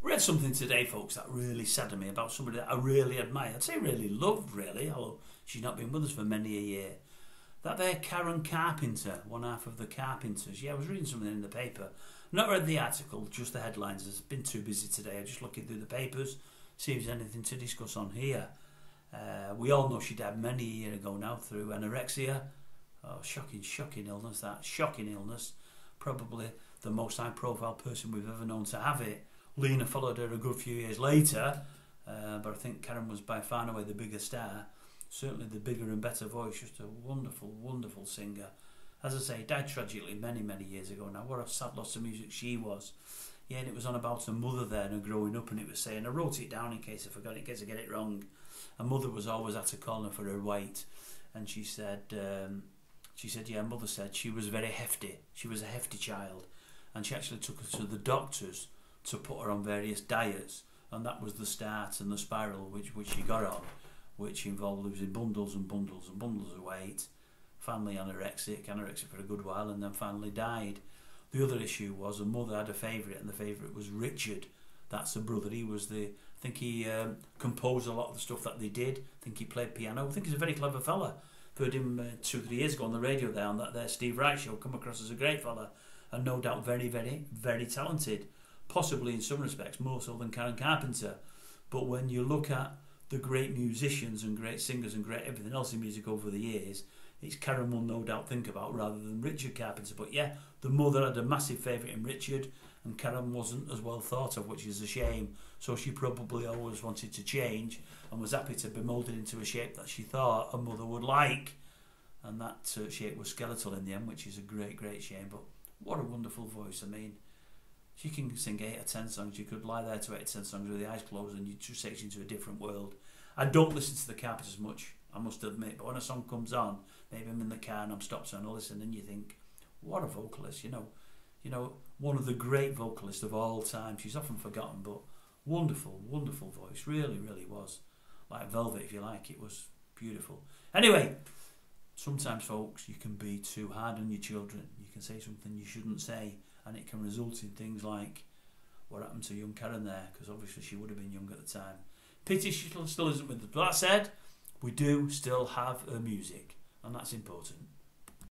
Read something today, folks, that really saddened me about somebody that I really admire. I'd say really loved, really, although she's not been with us for many a year. That there Karen Carpenter, one half of the Carpenters. Yeah, I was reading something in the paper. Not read the article, just the headlines. I've been too busy today. I'm just looking through the papers, see if there's anything to discuss on here. We all know she died many years ago now through anorexia. Oh, shocking illness, that. Shocking illness. Probably the most high-profile person we've ever known to have it. Lena followed her a good few years later, but I think Karen was by far and away the bigger star. Certainly the bigger and better voice. Just a wonderful, wonderful singer. As I say, died tragically many, many years ago now. What a sad loss of music she was. Yeah, and it was on about her mother there and her growing up, and it was saying, I wrote it down in case I forgot it, in case I get it wrong. Her mother was always at her corner for her weight, and she said, yeah, her mother said she was very hefty. She was a hefty child, and she actually took her to the doctors to put her on various diets, and that was the start and the spiral which she got on, which involved losing bundles and bundles and bundles of weight, finally anorexic for a good while, and then finally died. The other issue was her mother had a favourite, and the favourite was Richard. That's her brother. He was I think he composed a lot of the stuff that they did. I think he played piano. I think he's a very clever fella. Heard him 2 or 3 years ago on the radio there on that there Steve Wright show. Come across as a great fella, and no doubt very, very, very talented. Possibly in some respects more so than Karen Carpenter. But when you look at the great musicians and great singers and great everything else in music over the years, it's Karen will no doubt think about rather than Richard Carpenter. But yeah, the mother had a massive favourite in Richard, and Karen wasn't as well thought of, which is a shame. So she probably always wanted to change and was happy to be moulded into a shape that she thought her mother would like. And that shape was skeletal in the end, which is a great, great shame. But what a wonderful voice. I mean, she can sing 8 or 10 songs. You could lie there to 8 or 10 songs with the eyes closed and you just take you into a different world. I don't listen to the Carpenters much, I must admit, but when a song comes on, maybe I'm in the car and I'm stopped and I listen, and you think, what a vocalist, you know, one of the great vocalists of all time. She's often forgotten, but wonderful, wonderful voice. Really, really was. Like velvet, if you like. It was beautiful. Anyway, sometimes, folks, you can be too hard on your children. You can say something you shouldn't say, and it can result in things like what happened to young Karen there, because obviously she would have been young at the time. Pity she still isn't with us. But that said, we do still have her music, and that's important.